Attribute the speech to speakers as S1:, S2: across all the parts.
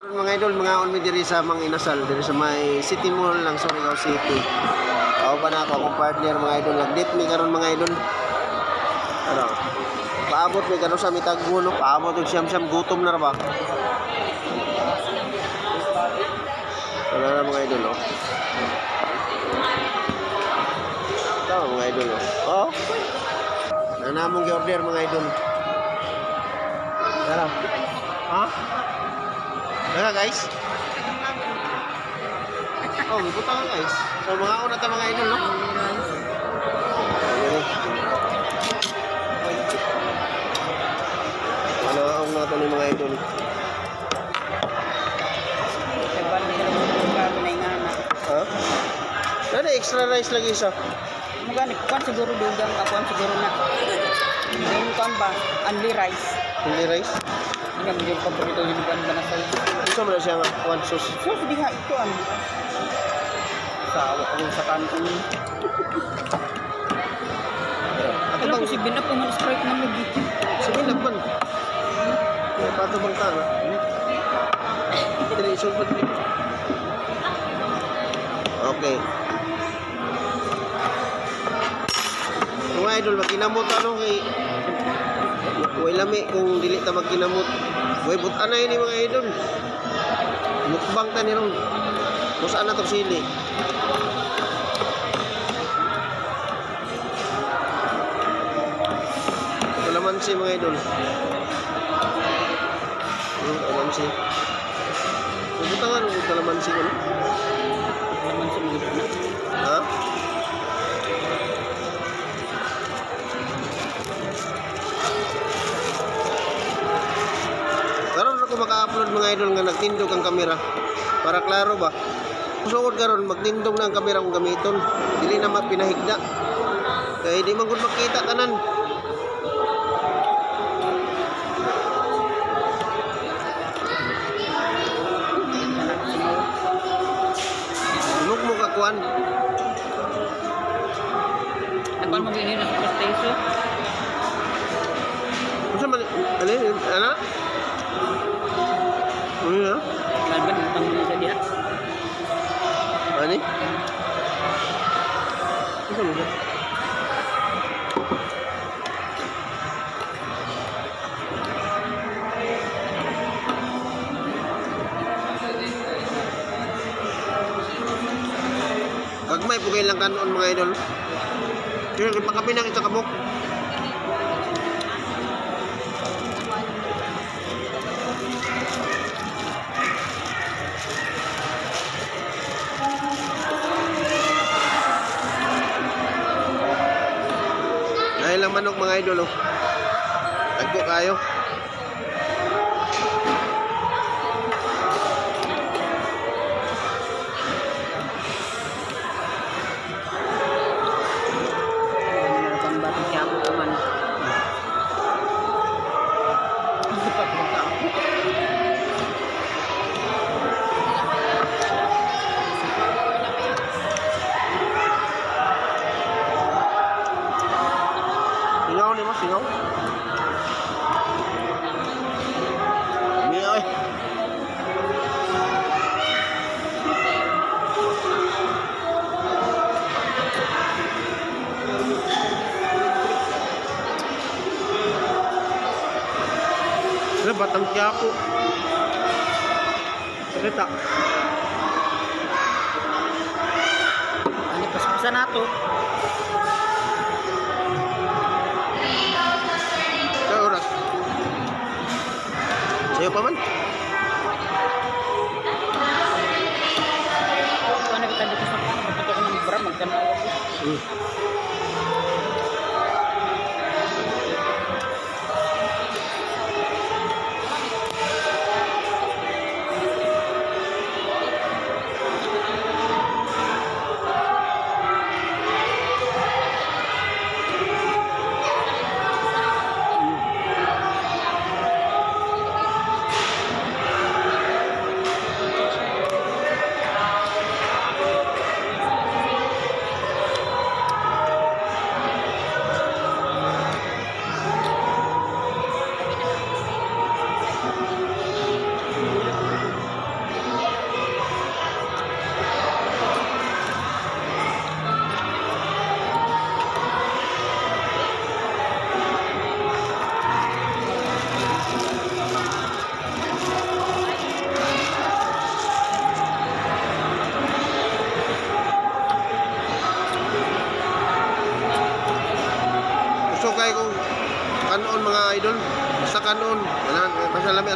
S1: Mga idol, mga on diri sa Mang Inasal, diri sa may City Mall ng Surigao City. Ako pa na ako, akong partner mga idol. Nag-dip mi karon mga idol. Ano? Paabot mi karon sa mitagbo no, paabot og siyam-siyam gutom na ra ba? Wala na mga idol oh. Ito mga idol oh. Oh. Nanamong gi-order mga idol. Tara. Ha? Tara guys. Oh, ibuta ka guys. So mga una ta mga idol no. Ano ang nato ni mga idol? Ha? Ada extra rice lagi isa.
S2: Magani kuan siguro dugang ka kuan siguro na. Yung kuan ba? Only rice.
S1: Only rice?
S2: Hindi mo yung paborito yung kuan ba na sa.
S1: Gusto mo na siya nga one sauce.
S2: So di nga ito ang sawa ko sa kanton. Alam ko si Binap man Sprite man lagi.
S1: Si Binap man. Ya pato bang ka na. Dili sulod ni. Okay. Mga idol, magkinamot ano kay way lami kung dili ta magkinamot. Way butan na ini mga idol. Mukbang ta ni ron. Kusaan na to sili. Kalamansi mga idol. Kalamansi. Butangan ng kalamansi ko.
S2: Kalamansi mo gid na.
S1: Ha? Karon ako maka-upload mga idol nga nagtindog ang kamera. Para klaro ba? Suod karon magtindog na ang kamera kung gamiton. Dili na mapinahigda. Kaya di man gud makita tanan. Lumog mo kakuan.
S2: Nagkuan mo gini na sa station.
S1: Unsa man ana? Ano?
S2: Laban tang sa dia.
S1: Ani? Unsa man? Kagmay po kayo lang kanon mga idol. Kaya pagkapinang isa kabok. Dahil lang manok mga idol oh. Tagpo kayo. Singaw ni mo, singaw. Singaw eh. Ano, Batang Quiapo. Salita.
S2: Ani pas-pasan nato.
S1: Oras. Sayo pa man.
S2: Ano kita dito sa kan, dito ko nang bra magkanaw ako.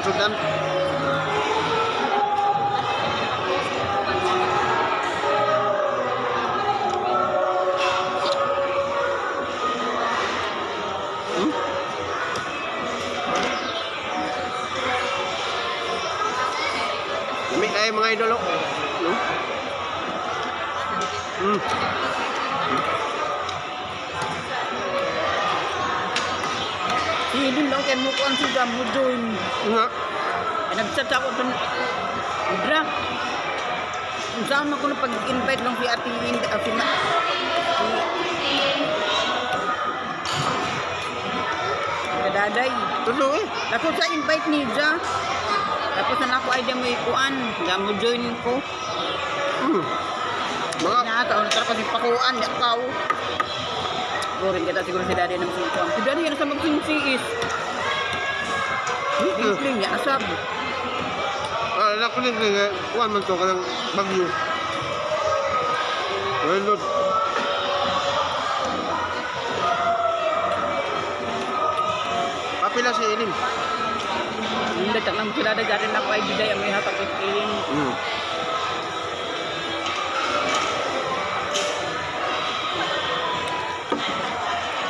S1: sudan. Lami kayo mga idol, oh.
S2: Hindi lang kayo mo ko ang suga mo doon.
S1: Nga.
S2: Nag-chat ako doon. Udra. Kung saan ako na pag-invite lang si Ate Linda. Kadaday.
S1: Tulo eh.
S2: Ako sa invite niya. Tapos na ako ay di mo ikuan. Diya mo join ko.
S1: Mga
S2: Taon na kasi pakuan. Diya kao. Boring kita siguro si Daddy ng singkuan. Si Daddy yan sa mag-singsiis. Tinkling niya asab.
S1: anak ko din nga, kuhan man to ka ng bagyo. Well, Lord. Kapila si Ilim.
S2: Hindi, tak lang sila dagarin ako ay biday ang may hatag iskiling.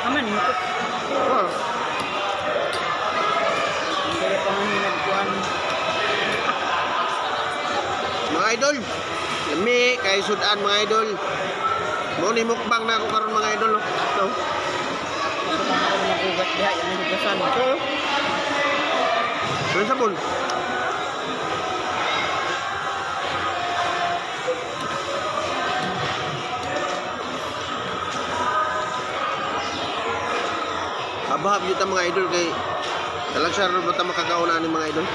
S2: Aman, ikot.
S1: Oh.
S2: Kaya pa nga nagkuhan.
S1: Mga idol, lami, kay sudan mga idol. Mo ni mukbang na ako karon mga idol. No? No?
S2: Ito pa ako nagugat diha, yung nagugasan.
S1: Ano sabon? Habahab yun mga idol kay talagang siya ba ta makakauna ni mga idol?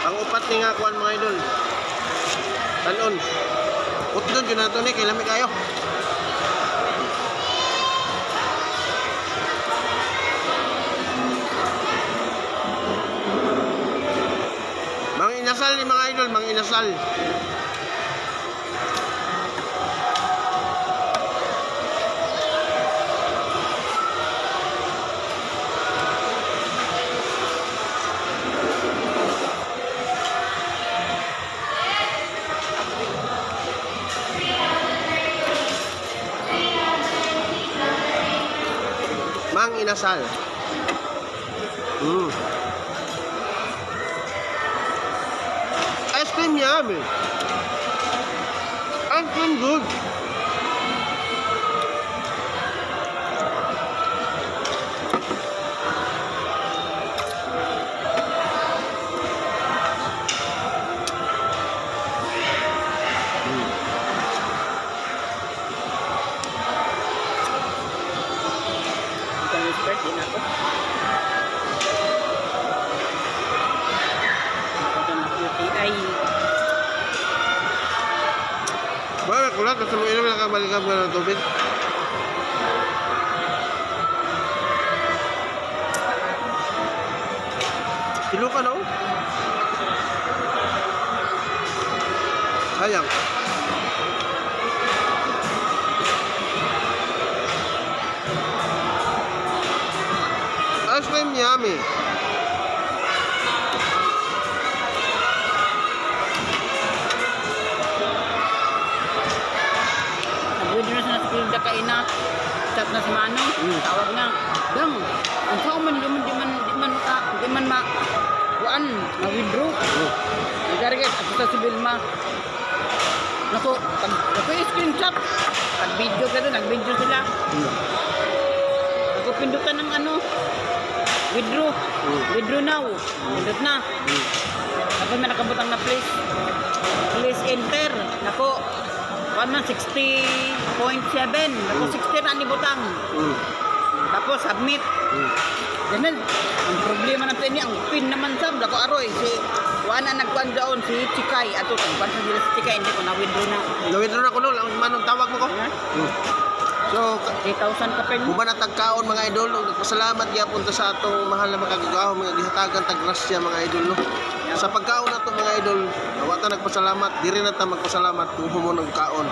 S1: Ang upat ni nga kuan mga idol. Tanon. Utdon yun na ito ni kay lami kayo. Mang inasal ni mga idol, mang inasal. Mang inasal. Ice cream yummy. Ice cream good.
S2: Bukan expert din ako. Ito na QTI.
S1: Bakit kulat? Kasi mo inom nakabalikan mo ng tubig. Kilo ka na oh. Sayang. Ice cream yummy.
S2: Nag-video na sa nasikilda ka ina. Chat na si Manong. Tawag na. Dang, ang sao man, di man ma, kuan, ma-withdraw. Nagkarigit, ako sa si Vilma. Naku, ako yung screenshot. Pag-video ka doon, nag-video sila. Ako pindutan ng ano, withdraw. Withdraw now. Pindut na. Ako may nakabutang na please. Please enter. Naku, kuan man, 60.7. Naku, 60 na nibutang. Tapos submit. Ganun. Ang problema natin niya, ang pin naman sab, dako aroy si wala nagkuan daon si Chikay ato tagkuan sa dila si Chikay hindi ko na withdraw na.
S1: Na-withdraw na ko no, ang manong tawag mo ko. So,
S2: 3,000 ka pen.
S1: Kuba na tagkaon mga idol, nagpasalamat gyapon ta sa atong mahal na makagagawa mga gihatagan tag grasya mga idol no. sa pagkaon nato mga idol, wa ta nagpasalamat, diri na ta magpasalamat kung humo ng kaon.